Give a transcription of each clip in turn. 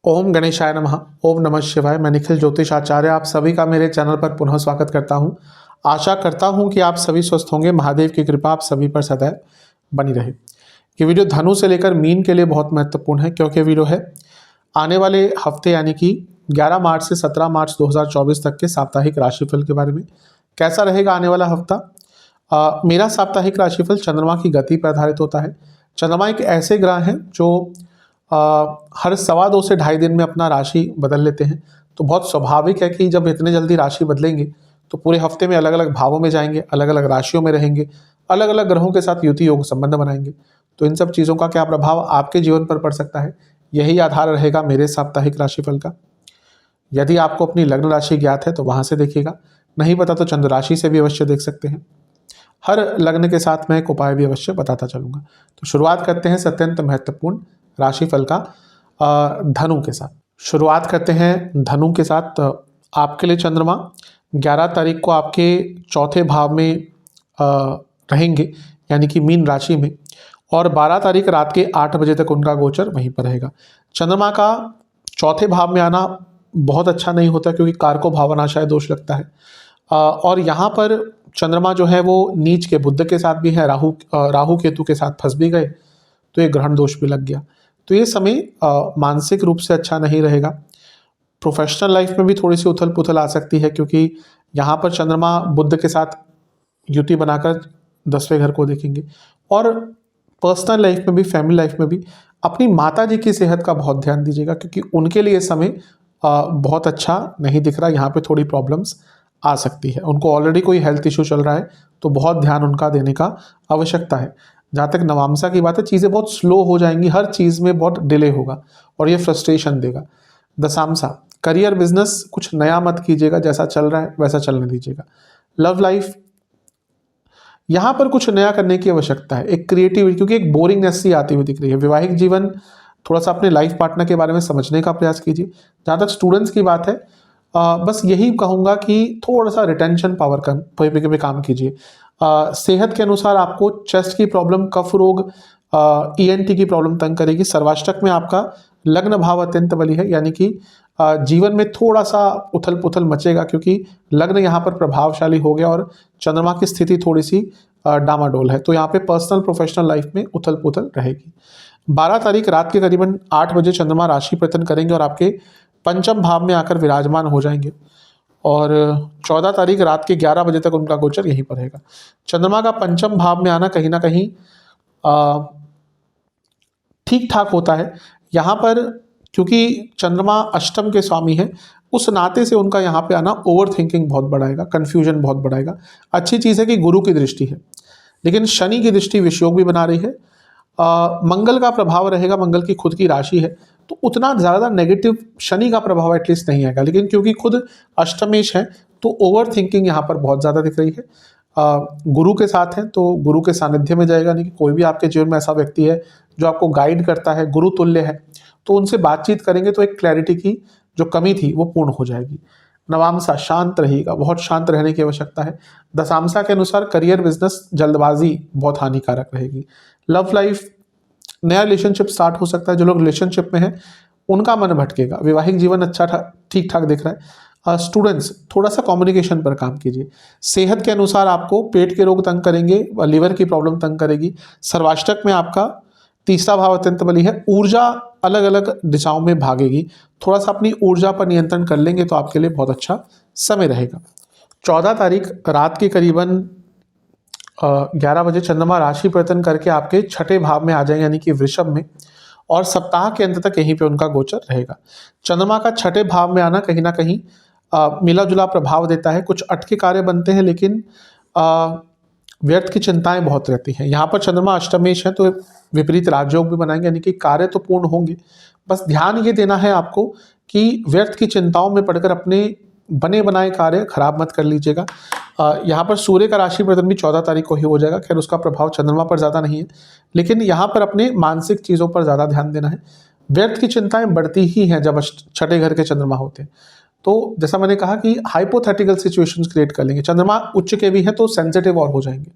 ओम गणेशाय नमः। ओम नमः शिवाय। मैं निखिल ज्योतिष आचार्य आप सभी का मेरे चैनल पर पुनः स्वागत करता हूं। आशा करता हूं कि आप सभी स्वस्थ होंगे। महादेव की कृपा आप सभी पर सदैव बनी रहे। ये वीडियो धनु से लेकर मीन के लिए बहुत महत्वपूर्ण है, क्योंकि वीडियो है आने वाले हफ्ते यानी कि 11 मार्च से 17 मार्च 2024 तक के साप्ताहिक राशिफल के बारे में। कैसा रहेगा आने वाला हफ्ता? मेरा साप्ताहिक राशिफल चंद्रमा की गति पर आधारित होता है। चंद्रमा एक ऐसे ग्रह हैं जो हर 2.25 से 2.5 दिन में अपना राशि बदल लेते हैं। तो बहुत स्वाभाविक है कि जब इतने जल्दी राशि बदलेंगे तो पूरे हफ्ते में अलग अलग भावों में जाएंगे, अलग अलग राशियों में रहेंगे, अलग अलग ग्रहों के साथ युति योग संबंध बनाएंगे। तो इन सब चीज़ों का क्या प्रभाव आपके जीवन पर पड़ सकता है, यही आधार रहेगा मेरे साप्ताहिक राशिफल का। यदि आपको अपनी लग्न राशि ज्ञात है तो वहाँ से देखिएगा, नहीं पता तो चंद्र राशि से भी अवश्य देख सकते हैं। हर लग्न के साथ मैं एक उपाय भी अवश्य बताता चलूँगा। तो शुरुआत करते हैं अत्यंत महत्वपूर्ण राशिफल का धनु के साथ। शुरुआत करते हैं धनु के साथ। आपके लिए चंद्रमा 11 तारीख को आपके चौथे भाव में रहेंगे, यानी कि मीन राशि में, और 12 तारीख रात के 8 बजे तक उनका गोचर वहीं पर रहेगा। चंद्रमा का चौथे भाव में आना बहुत अच्छा नहीं होता, क्योंकि कारको भावनाशय दोष लगता है। और यहाँ पर चंद्रमा जो है वो नीच के बुध के साथ भी है, राहु केतु के साथ फंस भी गए, तो ये ग्रहण दोष भी लग गया। तो ये समय मानसिक रूप से अच्छा नहीं रहेगा। प्रोफेशनल लाइफ में भी थोड़ी सी उथल पुथल आ सकती है, क्योंकि यहाँ पर चंद्रमा बुध के साथ युति बनाकर 10वें घर को देखेंगे। और पर्सनल लाइफ में भी, फैमिली लाइफ में भी अपनी माता जी की सेहत का बहुत ध्यान दीजिएगा, क्योंकि उनके लिए समय बहुत अच्छा नहीं दिख रहा। यहाँ पे थोड़ी प्रॉब्लम्स आ सकती है। उनको ऑलरेडी कोई हेल्थ इशू चल रहा है, तो बहुत ध्यान उनका देने का आवश्यकता है। जहाँ तक नवामसा की बात है, चीज़ें बहुत स्लो हो जाएंगी, हर चीज़ में बहुत डिले होगा और ये फ्रस्ट्रेशन देगा। दशामसा, करियर बिजनेस कुछ नया मत कीजिएगा, जैसा चल रहा है वैसा चलने दीजिएगा। लव लाइफ, यहाँ पर कुछ नया करने की आवश्यकता है, एक क्रिएटिविटी, क्योंकि एक बोरिंगनेस सी आती हुई दिख रही है। वैवाहिक जीवन, थोड़ा सा अपने लाइफ पार्टनर के बारे में समझने का प्रयास कीजिए। जहाँ तक स्टूडेंट्स की बात है, बस यही कहूँगा कि थोड़ा सा रिटेंशन पावर पे काम कीजिए। सेहत के अनुसार आपको चेस्ट की प्रॉब्लम, कफ रोग, ENT की प्रॉब्लम तंग करेगी। सर्वाष्टक में आपका लग्न भाव अत्यंत बली है, यानी कि जीवन में थोड़ा सा उथल पुथल मचेगा, क्योंकि लग्न यहाँ पर प्रभावशाली हो गया और चंद्रमा की स्थिति थोड़ी सी डामाडोल है। तो यहाँ पे पर्सनल प्रोफेशनल लाइफ में उथल पुथल रहेगी। 12 तारीख रात के करीबन 8 बजे चंद्रमा राशि परिवर्तन करेंगे और आपके पंचम भाव में आकर विराजमान हो जाएंगे, और 14 तारीख रात के 11 बजे तक उनका गोचर यहीं पर रहेगा। चंद्रमा का पंचम भाव में आना कहीं ना कहीं ठीक ठाक होता है। यहाँ पर क्योंकि चंद्रमा अष्टम के स्वामी है, उस नाते से उनका यहाँ पे आना ओवर थिंकिंग बहुत बढ़ाएगा, कन्फ्यूजन बहुत बढ़ाएगा। अच्छी चीज़ है कि गुरु की दृष्टि है, लेकिन शनि की दृष्टि विषयोग भी बना रही है। मंगल का प्रभाव रहेगा, मंगल की खुद की राशि है, तो उतना ज़्यादा नेगेटिव शनि का प्रभाव एटलीस्ट नहीं आएगा। लेकिन क्योंकि खुद अष्टमेश है, तो ओवर थिंकिंग यहाँ पर बहुत ज़्यादा दिख रही है। गुरु के साथ है तो गुरु के सानिध्य में जाएगा, नहीं कि कोई भी आपके जीवन में ऐसा व्यक्ति है जो आपको गाइड करता है, गुरु तुल्य है, तो उनसे बातचीत करेंगे तो एक क्लैरिटी की जो कमी थी वो पूर्ण हो जाएगी। नवामसा शांत रहेगा, बहुत शांत रहने की आवश्यकता है। दशामसा के अनुसार करियर बिजनेस जल्दबाजी बहुत हानिकारक रहेगी। लव लाइफ, नया रिलेशनशिप स्टार्ट हो सकता है। जो लोग रिलेशनशिप में हैं उनका मन भटकेगा। वैवाहिक जीवन अच्छा ठीक ठाक दिख रहा है। स्टूडेंट्स, थोड़ा सा कम्युनिकेशन पर काम कीजिए। सेहत के अनुसार आपको पेट के रोग तंग करेंगे, लिवर की प्रॉब्लम तंग करेगी। सर्वाष्टक में आपका तीसरा भाव अत्यंत बली है, ऊर्जा अलग अलग दिशाओं में भागेगी। थोड़ा सा अपनी ऊर्जा पर नियंत्रण कर लेंगे तो आपके लिए बहुत अच्छा समय रहेगा। 14 तारीख रात के करीबन 11 बजे चंद्रमा राशि परिवर्तन करके आपके छठे भाव में आ जाएंगे, यानी कि वृषभ में, और सप्ताह के अंत तक यहीं पे उनका गोचर रहेगा। चंद्रमा का छठे भाव में आना कहीं ना कहीं मिला जुला प्रभाव देता है। कुछ अटके कार्य बनते हैं, लेकिन व्यर्थ की चिंताएं बहुत रहती हैं। यहाँ पर चंद्रमा अष्टमेश है, तो विपरीत राजयोग भी बनाएंगे, यानी कि कार्य तो पूर्ण होंगे। बस ध्यान ये देना है आपको कि व्यर्थ की चिंताओं में पड़कर अपने बने बनाए कार्य खराब मत कर लीजिएगा। यहाँ पर सूर्य का राशि परिवर्तन भी 14 तारीख को ही हो जाएगा। खैर उसका प्रभाव चंद्रमा पर ज़्यादा नहीं है, लेकिन यहाँ पर अपने मानसिक चीज़ों पर ज़्यादा ध्यान देना है। व्यर्थ की चिंताएं बढ़ती ही हैं जब छठे घर के चंद्रमा होते हैं। तो जैसा मैंने कहा कि हाइपोथेटिकल सिचुएशंस क्रिएट कर लेंगे। चंद्रमा उच्च के भी हैं तो सेंसिटिव और हो जाएंगे।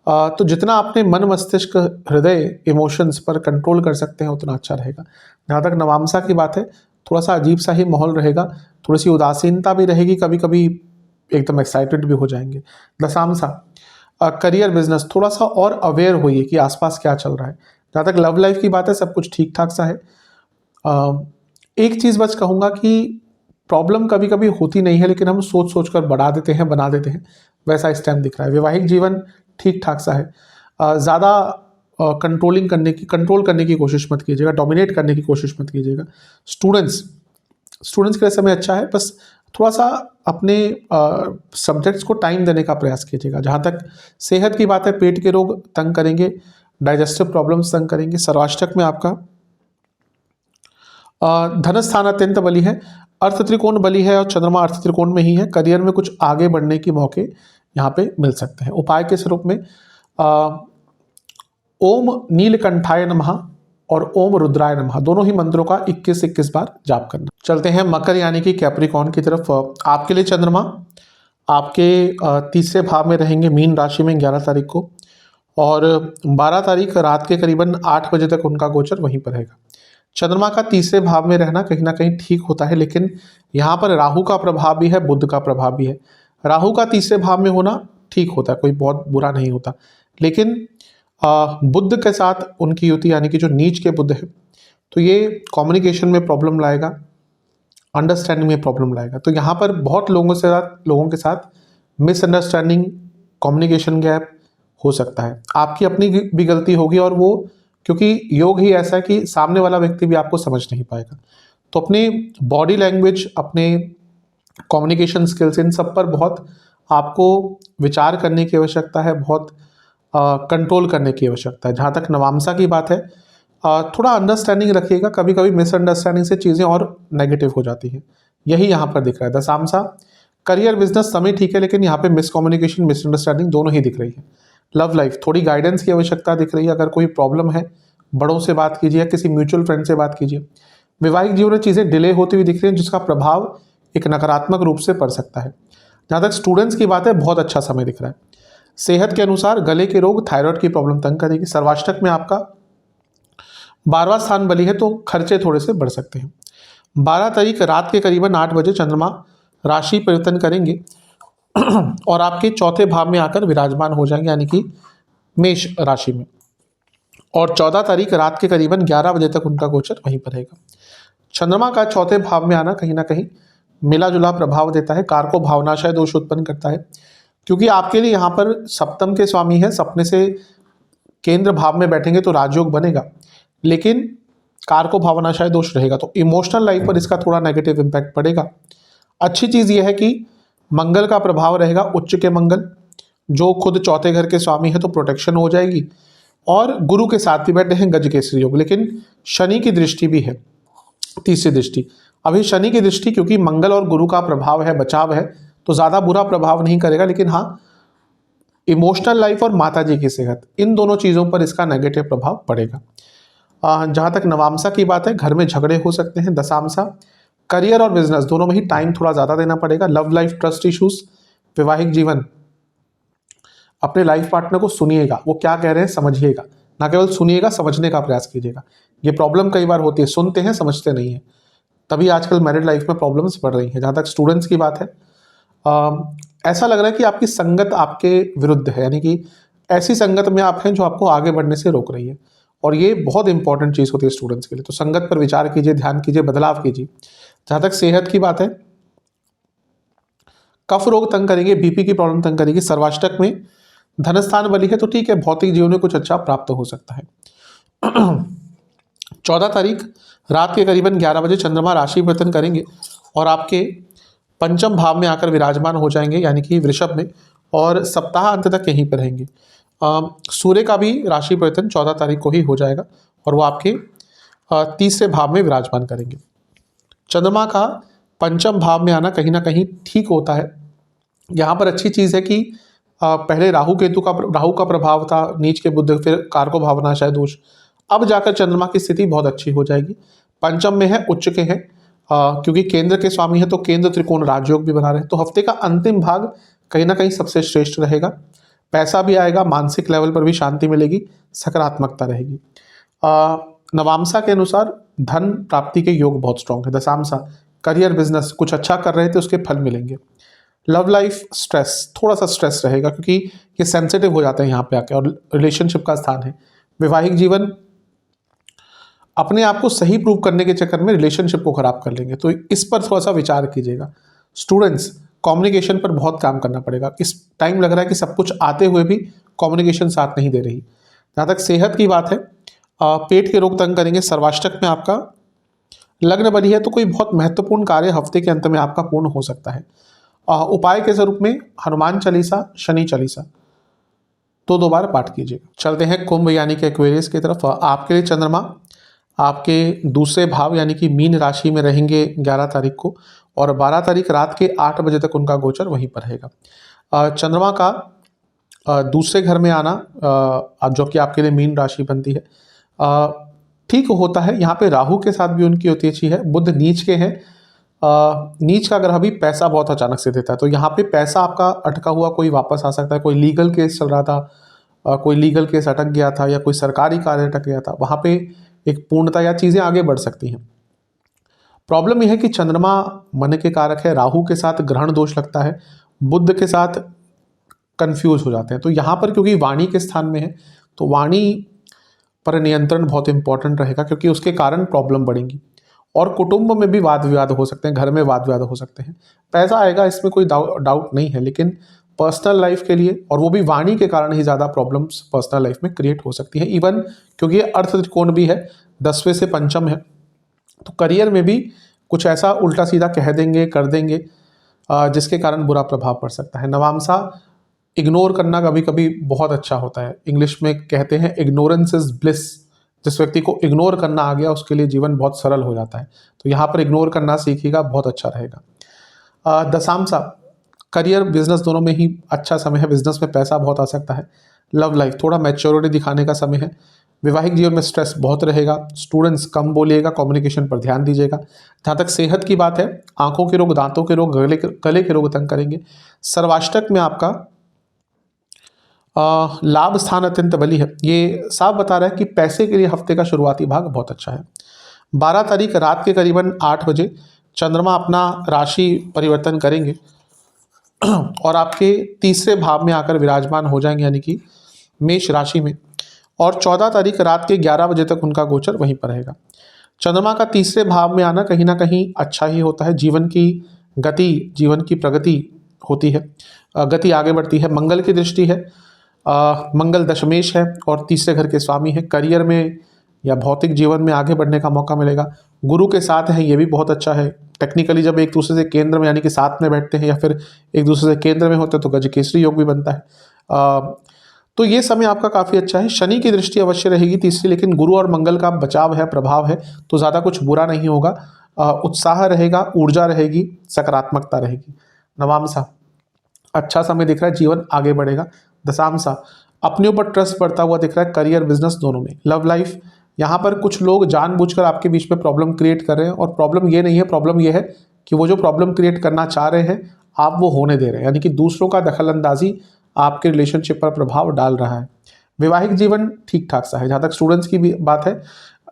तो जितना अपने मन मस्तिष्क हृदय इमोशंस पर कंट्रोल कर सकते हैं उतना अच्छा रहेगा। जहाँ तक नवामसा की बात है, थोड़ा सा अजीब सा ही माहौल रहेगा, थोड़ी सी उदासीनता भी रहेगी, कभी कभी एकदम एक्साइटेड भी हो जाएंगे। दशामसा करियर बिजनेस, थोड़ा सा और अवेयर होइए कि आसपास क्या चल रहा है। जहाँ तक लव लाइफ की बात है, सब कुछ ठीक ठाक सा है। एक चीज़ बस कहूँगा कि प्रॉब्लम कभी कभी होती नहीं है, लेकिन हम सोच सोच कर बढ़ा देते हैं, बना देते हैं, वैसा इस टाइम दिख रहा है। वैवाहिक जीवन ठीक ठाक सा है। ज़्यादा कंट्रोल करने की कोशिश मत कीजिएगा, डोमिनेट करने की कोशिश मत कीजिएगा। स्टूडेंट्स के लिए समय अच्छा है, बस थोड़ा सा अपने सब्जेक्ट्स को टाइम देने का प्रयास कीजिएगा। जहाँ तक सेहत की बात है, पेट के रोग तंग करेंगे, डाइजेस्टिव प्रॉब्लम्स तंग करेंगे। सर्वाष्टक में आपका धन स्थान अत्यंत बली है, अर्थ त्रिकोण बली है और चंद्रमा अर्थ त्रिकोण में ही है। करियर में कुछ आगे बढ़ने के मौके यहाँ पे मिल सकते हैं। उपाय के स्वरूप में ओम नीलकंठाय नमः और ओम रुद्राय नमः, दोनों ही मंत्रों का 21-21 बार जाप करना। चलते हैं मकर यानी कि कैप्रिकॉर्न की तरफ। आपके लिए चंद्रमा आपके तीसरे भाव में रहेंगे, मीन राशि में 11 तारीख को, और 12 तारीख रात के करीबन 8 बजे तक उनका गोचर वहीं पर रहेगा। चंद्रमा का तीसरे भाव में रहना कहीं ना कहीं ठीक होता है, लेकिन यहाँ पर राहु का प्रभाव भी है, बुध का प्रभाव भी है। राहु का तीसरे भाव में होना ठीक होता है, कोई बहुत बुरा नहीं होता, लेकिन बुध के साथ उनकी युति यानी कि जो नीच के बुध है, तो ये कम्युनिकेशन में प्रॉब्लम लाएगा, अंडरस्टैंडिंग में प्रॉब्लम लाएगा। तो यहाँ पर बहुत लोगों के साथ मिसअंडरस्टैंडिंग, कम्युनिकेशन गैप हो सकता है। आपकी अपनी भी गलती होगी, और वो क्योंकि योग ही ऐसा है कि सामने वाला व्यक्ति भी आपको समझ नहीं पाएगा। तो अपने बॉडी लैंग्वेज, अपने कम्युनिकेशन स्किल्स, इन सब पर बहुत आपको विचार करने की आवश्यकता है, बहुत कंट्रोल करने की आवश्यकता है। जहाँ तक नवामसा की बात है, थोड़ा अंडरस्टैंडिंग रखिएगा, कभी कभी मिसअंडरस्टैंडिंग से चीज़ें और नेगेटिव हो जाती हैं, यही यहाँ पर दिख रहा है। दशामसा करियर बिजनेस समय ठीक है, लेकिन यहाँ पे मिसकम्युनिकेशन, मिसअंडरस्टैंडिंग दोनों ही दिख रही है। लव लाइफ थोड़ी गाइडेंस की आवश्यकता दिख रही है, अगर कोई प्रॉब्लम है बड़ों से बात कीजिए, किसी म्यूचुअल फ्रेंड से बात कीजिए। वैवाहिक जीवन में चीज़ें डिले होती हुई दिख रही हैं, जिसका प्रभाव एक नकारात्मक रूप से पड़ सकता है। जहाँ तक स्टूडेंट्स की बात है, बहुत अच्छा समय दिख रहा है। सेहत के अनुसार गले के रोग, थायराइड की प्रॉब्लम तंग करेगी। सर्वाष्टक में आपका 12वां स्थान बली है, तो खर्चे थोड़े से बढ़ सकते हैं। 12 तारीख रात के करीबन 8 बजे चंद्रमा राशि परिवर्तन करेंगे और आपके चौथे भाव में आकर विराजमान हो जाएंगे, यानी कि मेष राशि में, और 14 तारीख रात के करीबन 11 बजे तक उनका गोचर वहीं पर रहेगा। चंद्रमा का चौथे भाव में आना कहीं ना कहीं मिला जुला प्रभाव देता है, कारको भावनाशय दोष उत्पन्न करता है, क्योंकि आपके लिए यहाँ पर सप्तम के स्वामी है, सपने से केंद्र भाव में बैठेंगे तो राजयोग बनेगा, लेकिन कारको भावनाशय दोष रहेगा, तो इमोशनल लाइफ पर इसका थोड़ा नेगेटिव इम्पैक्ट पड़ेगा। अच्छी चीज़ यह है कि मंगल का प्रभाव रहेगा, उच्च के मंगल, जो खुद चौथे घर के स्वामी है, तो प्रोटेक्शन हो जाएगी, और गुरु के साथ भी बैठे हैं गज केसरी योग, लेकिन शनि की दृष्टि भी है, तीसरी दृष्टि। अभी शनि की दृष्टि क्योंकि मंगल और गुरु का प्रभाव है, बचाव है, तो ज़्यादा बुरा प्रभाव नहीं करेगा, लेकिन हाँ इमोशनल लाइफ और माताजी की सेहत, इन दोनों चीज़ों पर इसका नेगेटिव प्रभाव पड़ेगा। जहाँ तक नवामसा की बात है, घर में झगड़े हो सकते हैं। दशामसा करियर और बिजनेस दोनों में ही टाइम थोड़ा ज़्यादा देना पड़ेगा। लव लाइफ, ट्रस्ट इश्यूज, वैवाहिक जीवन, अपने लाइफ पार्टनर को सुनिएगा, वो क्या कह रहे हैं समझिएगा, ना केवल सुनिएगा, समझने का प्रयास कीजिएगा। ये प्रॉब्लम कई बार होती है, सुनते हैं समझते नहीं हैं, तभी आजकल मैरिड लाइफ में प्रॉब्लम्स बढ़ रही हैं। जहाँ तक स्टूडेंट्स की बात है, ऐसा लग रहा है कि आपकी संगत आपके विरुद्ध है, यानी कि ऐसी संगत में आप हैं जो आपको आगे बढ़ने से रोक रही है, और ये बहुत इंपॉर्टेंट चीज़ होती है स्टूडेंट्स के लिए। तो संगत पर विचार कीजिए, ध्यान कीजिए, बदलाव कीजिए। जहाँ तक सेहत की बात है, कफ रोग तंग करेंगे, बीपी की प्रॉब्लम तंग करेगी। सर्वाष्टक में धनस्थान बली है, तो ठीक है, भौतिक जीवन में कुछ अच्छा प्राप्त हो सकता है। 14 तारीख रात के करीबन 11 बजे चंद्रमा राशि परिवर्तन करेंगे और आपके पंचम भाव में आकर विराजमान हो जाएंगे, यानी कि वृषभ में, और सप्ताह अंत तक यहीं पर रहेंगे। सूर्य का भी राशि परिवर्तन 14 तारीख को ही हो जाएगा, और वो आपके तीसरे भाव में विराजमान करेंगे। चंद्रमा का पंचम भाव में आना कहीं ना कहीं ठीक होता है। यहाँ पर अच्छी चीज़ है कि पहले राहु का प्रभाव था, नीच के बुध, फिर कारको भावनाशय दोष, अब जाकर चंद्रमा की स्थिति बहुत अच्छी हो जाएगी। पंचम में है, उच्च के हैं, क्योंकि केंद्र के स्वामी है, तो केंद्र त्रिकोण राजयोग भी बना रहे हैं। तो हफ्ते का अंतिम भाग कहीं ना कहीं सबसे श्रेष्ठ रहेगा। पैसा भी आएगा, मानसिक लेवल पर भी शांति मिलेगी, सकारात्मकता रहेगी। नवामसा के अनुसार धन प्राप्ति के योग बहुत स्ट्रांग है। दशामसा करियर बिजनेस कुछ अच्छा कर रहे थे उसके फल मिलेंगे। लव लाइफ स्ट्रेस, थोड़ा सा स्ट्रेस रहेगा क्योंकि ये सेंसिटिव हो जाते हैं यहाँ पे आके और रिलेशनशिप का स्थान है। वैवाहिक जीवन अपने आप को सही प्रूव करने के चक्कर में रिलेशनशिप को खराब कर लेंगे, तो इस पर थोड़ा सा विचार कीजिएगा। स्टूडेंट्स कम्युनिकेशन पर बहुत काम करना पड़ेगा। इस टाइम लग रहा है कि सब कुछ आते हुए भी कम्युनिकेशन साथ नहीं दे रही। जहाँ तक सेहत की बात है, पेट के रोग तंग करेंगे। सर्वाष्टक में आपका लग्न बनी है तो कोई बहुत महत्वपूर्ण कार्य हफ्ते के अंत में आपका पूर्ण हो सकता है। उपाय के स्वरूप में हनुमान चालीसा, शनि चालीसा दो बार पाठ कीजिएगा। चलते हैं कुंभ यानी कि एक्वेरियस की तरफ। आपके लिए चंद्रमा आपके दूसरे भाव यानी कि मीन राशि में रहेंगे 11 तारीख को, और 12 तारीख रात के 8 बजे तक उनका गोचर वहीं पर रहेगा। चंद्रमा का दूसरे घर में आना जो कि आपके लिए मीन राशि बनती है, ठीक होता है। यहाँ पे राहु के साथ भी उनकी होती अच्छी है। बुध नीच के हैं। नीच का ग्रह भी पैसा बहुत अचानक से देता है, तो यहाँ पे पैसा आपका अटका हुआ कोई वापस आ सकता है। कोई लीगल केस चल रहा था, कोई लीगल केस अटक गया था या कोई सरकारी कार्य अटक गया था, वहाँ पे एक पूर्णता या चीज़ें आगे बढ़ सकती हैं। प्रॉब्लम यह है कि चंद्रमा मन के कारक है, राहु के साथ ग्रहण दोष लगता है, बुध के साथ कंफ्यूज हो जाते हैं। तो यहाँ पर क्योंकि वाणी के स्थान में है तो वाणी पर नियंत्रण बहुत इंपॉर्टेंट रहेगा, क्योंकि उसके कारण प्रॉब्लम बढ़ेंगी। और कुटुंब में भी वाद विवाद हो सकते हैं, घर में वाद विवाद हो सकते हैं। पैसा आएगा, इसमें कोई डाउट नहीं है, लेकिन पर्सनल लाइफ के लिए और वो भी वाणी के कारण ही ज़्यादा प्रॉब्लम्स पर्सनल लाइफ में क्रिएट हो सकती है। इवन क्योंकि ये अर्थ त्रिकोण भी है, 10वें से पंचम है, तो करियर में भी कुछ ऐसा उल्टा सीधा कह देंगे, कर देंगे, जिसके कारण बुरा प्रभाव पड़ सकता है। नवामसा इग्नोर करना कभी कभी बहुत अच्छा होता है। इंग्लिश में कहते हैं इग्नोरेंस इज ब्लिस। जिस व्यक्ति को इग्नोर करना आ गया उसके लिए जीवन बहुत सरल हो जाता है, तो यहाँ पर इग्नोर करना सीखिएगा, बहुत अच्छा रहेगा। दशामसा करियर बिजनेस दोनों में ही अच्छा समय है। बिजनेस में पैसा बहुत आ सकता है। लव लाइफ थोड़ा मैच्योरिटी दिखाने का समय है। वैवाहिक जीवन में स्ट्रेस बहुत रहेगा। स्टूडेंट्स कम बोलिएगा, कम्युनिकेशन पर ध्यान दीजिएगा। जहाँ तक सेहत की बात है, आंखों के रोग, दांतों के रोग, गले के रोग तंग करेंगे। सर्वाष्टक में आपका लाभ स्थान अत्यंत बली है। ये साफ बता रहा है कि पैसे के लिए हफ्ते का शुरुआती भाग बहुत अच्छा है। 12 तारीख रात के करीबन 8 बजे चंद्रमा अपना राशि परिवर्तन करेंगे और आपके तीसरे भाव में आकर विराजमान हो जाएंगे, यानी कि मेष राशि में। और 14 तारीख रात के 11 बजे तक उनका गोचर वहीं पर रहेगा। चंद्रमा का तीसरे भाव में आना कहीं ना कहीं अच्छा ही होता है। जीवन की गति, जीवन की प्रगति होती है, गति आगे बढ़ती है। मंगल की दृष्टि है, मंगल दशमेश है और तीसरे घर के स्वामी है। करियर में या भौतिक जीवन में आगे बढ़ने का मौका मिलेगा। गुरु के साथ है, ये भी बहुत अच्छा है। टेक्निकली जब एक दूसरे से केंद्र में यानी कि साथ में बैठते हैं या फिर एक दूसरे से केंद्र में होते हैं तो गजकेसरी योग भी बनता है। तो ये समय आपका काफ़ी अच्छा है। शनि की दृष्टि अवश्य रहेगी तीसरी, लेकिन गुरु और मंगल का बचाव है, प्रभाव है, तो ज़्यादा कुछ बुरा नहीं होगा। उत्साह रहेगा, ऊर्जा रहेगी, सकारात्मकता रहेगी। नवामसा अच्छा समय दिख रहा है, जीवन आगे बढ़ेगा। दशामसा अपने ऊपर ट्रस्ट बढ़ता हुआ दिख रहा है, करियर बिजनेस दोनों में। लव लाइफ यहाँ पर कुछ लोग जानबूझकर आपके बीच में प्रॉब्लम क्रिएट कर रहे हैं, और प्रॉब्लम ये नहीं है, प्रॉब्लम ये है कि वो जो प्रॉब्लम क्रिएट करना चाह रहे हैं आप वो होने दे रहे हैं, यानी कि दूसरों का दखलंदाजी आपके रिलेशनशिप पर प्रभाव डाल रहा है। वैवाहिक जीवन ठीक ठाक सा है। जहाँ तक स्टूडेंट्स की भी बात है,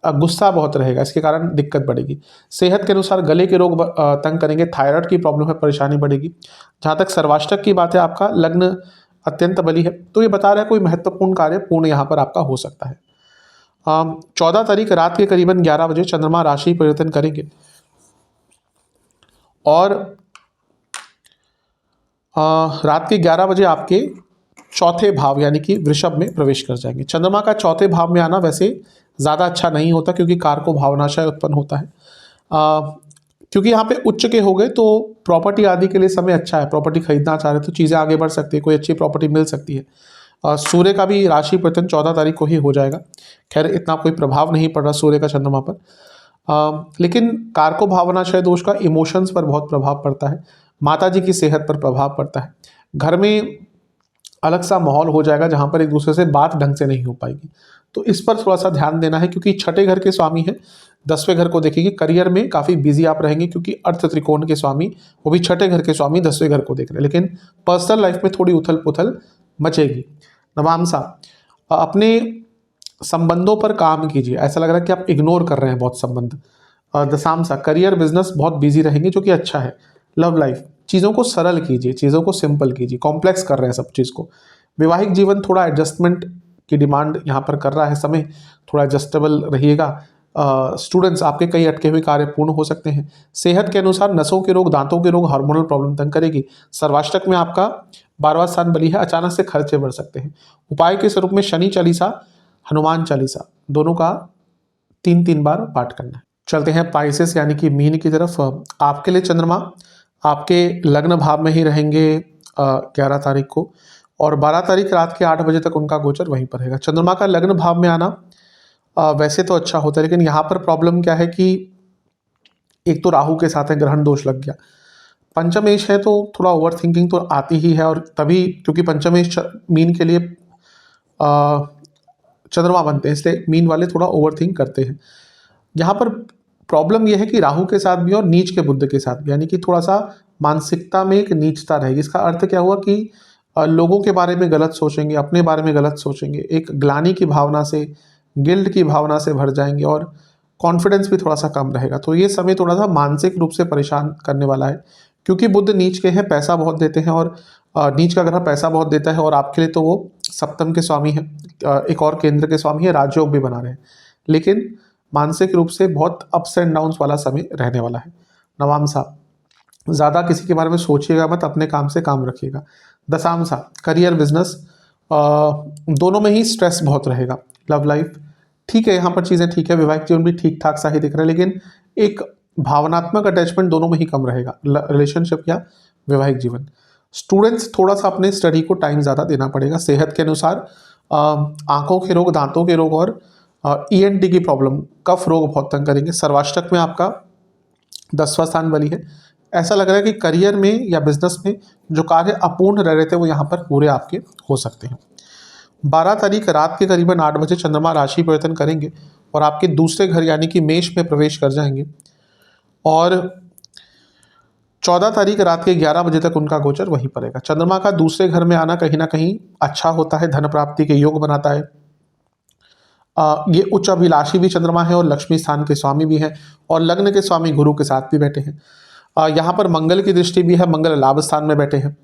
गुस्सा बहुत रहेगा, इसके कारण दिक्कत बढ़ेगी। सेहत के अनुसार गले के रोग तंग करेंगे, थायराइड की प्रॉब्लम है, परेशानी बढ़ेगी। जहाँ तक सर्वाष्टक की बात है, आपका लग्न अत्यंत बली है, तो ये बता रहा है कोई महत्वपूर्ण कार्य पूर्ण यहाँ पर आपका हो सकता है। 14 तारीख रात के करीबन 11 बजे चंद्रमा राशि परिवर्तन करेंगे और रात के 11 बजे आपके चौथे भाव यानी कि वृषभ में प्रवेश कर जाएंगे। चंद्रमा का चौथे भाव में आना वैसे ज़्यादा अच्छा नहीं होता, क्योंकि कारको भावनाशय उत्पन्न होता है। क्योंकि यहाँ पे उच्च के हो गए तो प्रॉपर्टी आदि के लिए समय अच्छा है। प्रॉपर्टी खरीदना चाह रहे तो चीज़ें आगे बढ़ सकती है, कोई अच्छी प्रॉपर्टी मिल सकती है। सूर्य का भी राशि परिवर्तन 14 तारीख को ही हो जाएगा। खैर इतना कोई प्रभाव नहीं पड़ रहा सूर्य का चंद्रमा पर, लेकिन कारको भावनाशय दोष का इमोशंस पर बहुत प्रभाव पड़ता है। माता जी की सेहत पर प्रभाव पड़ता है। घर में अलग सा माहौल हो जाएगा जहाँ पर एक दूसरे से बात ढंग से नहीं हो पाएगी, तो इस पर थोड़ा सा ध्यान देना है, क्योंकि छठे घर के स्वामी है, 10वें घर को देखेंगे। करियर में काफ़ी बिजी आप रहेंगे, क्योंकि अर्थ त्रिकोण के स्वामी वो भी छठे घर के स्वामी 10वें घर को देख रहे हैं। लेकिन पर्सनल लाइफ में थोड़ी उथल पुथल मचेगी। नवांशा, अपने संबंधों पर काम कीजिए, ऐसा लग रहा है कि आप इग्नोर कर रहे हैं बहुत संबंध। दशांशा, करियर बिजनेस बहुत बिजी रहेंगे जो कि अच्छा है। लव लाइफ, चीज़ों को सरल कीजिए, चीज़ों को सिंपल कीजिए, कॉम्प्लेक्स कर रहे हैं सब चीज़ को। वैवाहिक जीवन थोड़ा एडजस्टमेंट की डिमांड यहाँ पर कर रहा है, समय थोड़ा एडजस्टेबल रहिएगा। स्टूडेंट्स, आपके कई अटके हुए कार्य पूर्ण हो सकते हैं। सेहत के अनुसार नसों के रोग, दांतों के रोग, हार्मोनल प्रॉब्लम तंग करेगी। सर्वाष्टक में आपका 12वां स्थान बली है, अचानक से खर्चे बढ़ सकते हैं। उपाय के स्वरूप में शनि चालीसा, हनुमान चालीसा दोनों का 3-3 बार पाठ करना है। चलते हैं पाइसेस यानी कि मीन की तरफ। आपके लिए चंद्रमा आपके लग्न भाव में ही रहेंगे 11 तारीख को, और 12 तारीख रात के 8 बजे तक उनका गोचर वहीं पर रहेगा। चंद्रमा का लग्न भाव में आना वैसे तो अच्छा होता है, लेकिन यहाँ पर प्रॉब्लम क्या है कि एक तो राहु के साथ है, ग्रहण दोष लग गया। पंचमेश है तो थोड़ा ओवर थिंकिंग तो आती ही है, और तभी क्योंकि पंचमेश मीन के लिए चंद्रमा बनते हैं, इसलिए मीन वाले थोड़ा ओवर थिंक करते हैं। यहाँ पर प्रॉब्लम यह है कि राहु के साथ भी और नीच के बुध के साथ भी, यानी कि थोड़ा सा मानसिकता में एक नीचता रहेगी। इसका अर्थ क्या हुआ कि लोगों के बारे में गलत सोचेंगे, अपने बारे में गलत सोचेंगे, एक ग्लानि की भावना से, गिल्ट की भावना से भर जाएंगे, और कॉन्फिडेंस भी थोड़ा सा कम रहेगा। तो ये समय थोड़ा सा मानसिक रूप से परेशान करने वाला है, क्योंकि बुध नीच के हैं, पैसा बहुत देते हैं, और नीच का ग्रह पैसा बहुत देता है, और आपके लिए तो वो सप्तम के स्वामी है, एक और केंद्र के स्वामी है, राजयोग भी बना रहे हैं। लेकिन मानसिक रूप से बहुत अप्स एंड डाउन्स वाला समय रहने वाला है। नवांशा, ज़्यादा किसी के बारे में सोचिएगा मत, अपने काम से काम रखिएगा। दशांशा, करियर बिजनेस दोनों में ही स्ट्रेस बहुत रहेगा। लव लाइफ ठीक है, यहाँ पर चीज़ें ठीक है, वैवाहिक जीवन भी ठीक ठाक सा ही दिख रहा है, लेकिन एक भावनात्मक अटैचमेंट दोनों में ही कम रहेगा, रिलेशनशिप या वैवाहिक जीवन। स्टूडेंट्स, थोड़ा सा अपने स्टडी को टाइम ज़्यादा देना पड़ेगा। सेहत के अनुसार आंखों के रोग, दांतों के रोग, और ENT की प्रॉब्लम, कफ रोग बहुत तंग करेंगे। सर्वाष्टक में आपका 10वां स्थान बली है। ऐसा लग रहा है कि करियर में या बिजनेस में जो कार्य अपूर्ण रह रहे थे वो यहाँ पर पूरे आपके हो सकते हैं। 12 तारीख रात के करीबन 8 बजे चंद्रमा राशि परिवर्तन करेंगे और आपके दूसरे घर यानी कि मेष में प्रवेश कर जाएंगे, और 14 तारीख रात के 11 बजे तक उनका गोचर वहीं पड़ेगा। चंद्रमा का दूसरे घर में आना कहीं ना कहीं अच्छा होता है, धन प्राप्ति के योग बनाता है। ये उच्च अभिलाषी भी चंद्रमा है, और लक्ष्मी स्थान के स्वामी भी हैं, और लग्न के स्वामी गुरु के साथ भी बैठे हैं। यहाँ पर मंगल की दृष्टि भी है, मंगल लाभ स्थान में बैठे हैं।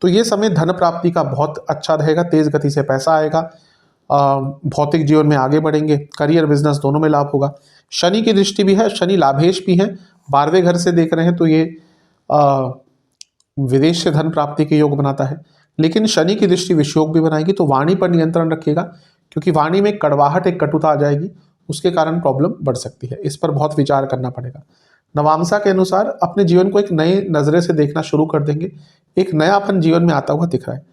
तो ये समय धन प्राप्ति का बहुत अच्छा रहेगा, तेज गति से पैसा आएगा, भौतिक जीवन में आगे बढ़ेंगे, करियर बिजनेस दोनों में लाभ होगा। शनि की दृष्टि भी है, शनि लाभेश भी है, 12वें घर से देख रहे हैं, तो ये विदेश से धन प्राप्ति के योग बनाता है। लेकिन शनि की दृष्टि विषयोग भी बनाएगी, तो वाणी पर नियंत्रण रखिएगा, क्योंकि वाणी में कड़वाहट, एक कटुता आ जाएगी, उसके कारण प्रॉब्लम बढ़ सकती है। इस पर बहुत विचार करना पड़ेगा। नवांशा के अनुसार अपने जीवन को एक नए नज़रे से देखना शुरू कर देंगे, एक नयापन जीवन में आता हुआ दिख रहा है।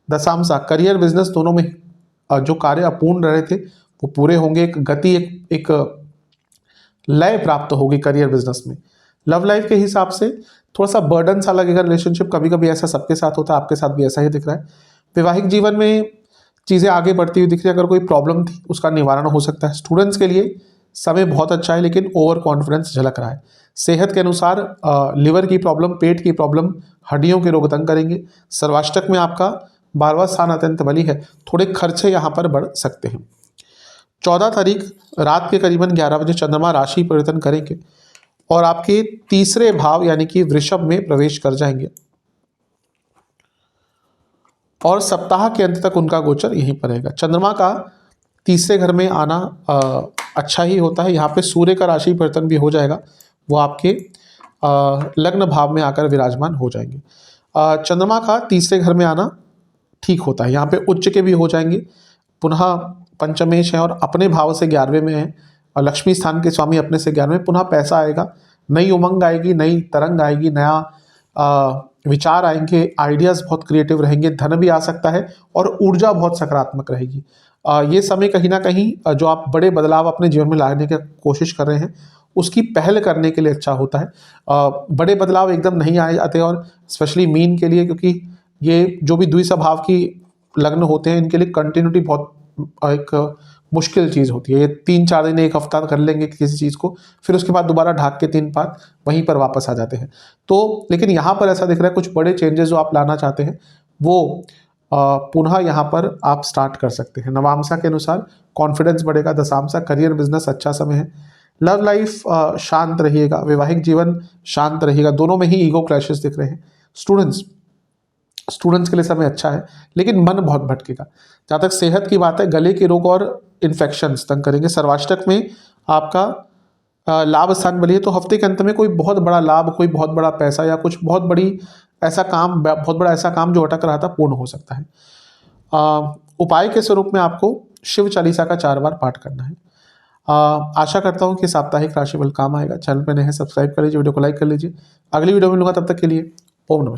दशांशा, करियर बिजनेस दोनों में जो कार्य अपूर्ण रहे थे वो पूरे होंगे, एक गति, एक लय प्राप्त होगी करियर बिजनेस में। लव लाइफ के हिसाब से थोड़ा सा बर्डन सा लगेगा रिलेशनशिप, कभी कभी ऐसा सबके साथ होता है, आपके साथ भी ऐसा ही दिख रहा है। वैवाहिक जीवन में चीज़ें आगे बढ़ती हुई दिख रही है, अगर कोई प्रॉब्लम थी उसका निवारण हो सकता है। स्टूडेंट्स के लिए समय बहुत अच्छा है, लेकिन ओवर कॉन्फिडेंस झलक रहा है। सेहत के अनुसार लिवर की प्रॉब्लम, पेट की प्रॉब्लम, हड्डियों के रोग तंग करेंगे। सर्वाष्टक में आपका 12वां स्थान अत्यंत बली है, थोड़े खर्चे यहाँ पर बढ़ सकते हैं। 14 तारीख रात के करीबन 11 बजे चंद्रमा राशि परिवर्तन करेंगे और आपके तीसरे भाव यानी कि वृषभ में प्रवेश कर जाएंगे, और सप्ताह के अंत तक उनका गोचर यहीं पर रहेगा। चंद्रमा का तीसरे घर में आना अच्छा ही होता है। यहाँ पे सूर्य का राशि परिवर्तन भी हो जाएगा, वो आपके लग्न भाव में आकर विराजमान हो जाएंगे। चंद्रमा का तीसरे घर में आना ठीक होता है, यहाँ पे उच्च के भी हो जाएंगे, पुनः पंचमेश है और अपने भाव से 11वें में है, और लक्ष्मी स्थान के स्वामी अपने से 11वें, पुनः पैसा आएगा, नई उमंग आएगी, नई तरंग आएगी, नया विचार आएंगे, आइडियाज़ बहुत क्रिएटिव रहेंगे, धन भी आ सकता है और ऊर्जा बहुत सकारात्मक रहेगी। ये समय कहीं ना कहीं जो आप बड़े बदलाव अपने जीवन में लाने की कोशिश कर रहे हैं उसकी पहल करने के लिए अच्छा होता है। बड़े बदलाव एकदम नहीं आते, और स्पेशली मीन के लिए, क्योंकि ये जो भी द्विस्वभाव की लग्न होते हैं इनके लिए कंटिन्यूटी बहुत एक मुश्किल चीज़ होती है। ये 3-4 दिन, एक हफ्ता कर लेंगे किसी चीज़ को, फिर उसके बाद दोबारा ढाक के 3 बार वहीं पर वापस आ जाते हैं। तो लेकिन यहाँ पर ऐसा दिख रहा है कुछ बड़े चेंजेस जो आप लाना चाहते हैं वो पुनः यहाँ पर आप स्टार्ट कर सकते हैं। नवांशा के अनुसार कॉन्फिडेंस बढ़ेगा। दशांशा करियर बिजनेस अच्छा समय है। लव लाइफ शांत रहिएगा। वैवाहिक जीवन शांत रहेगा। दोनों में ही ईगो क्लैशेस दिख रहे हैं। स्टूडेंट्स के लिए समय अच्छा है, लेकिन मन बहुत भटकेगा। जहाँ तक सेहत की बात है, गले के रोग और इन्फेक्शंस तंग करेंगे। सर्वाष्टक में आपका लाभ स्थान बलिए, तो हफ्ते के अंत में कोई बहुत बड़ा लाभ, कोई बहुत बड़ा पैसा या कुछ बहुत बड़ा ऐसा काम जो अटक रहा था पूर्ण हो सकता है। उपाय के स्वरूप में आपको शिव चालीसा का 4 बार पाठ करना है। आशा करता हूँ कि साप्ताहिक राशिफल काम आएगा। चैनल पर नए हैं, सब्सक्राइब कर लीजिए, वीडियो को लाइक कर लीजिए। अगली वीडियो में मिलूंगा, तब तक के लिए ओम नमः।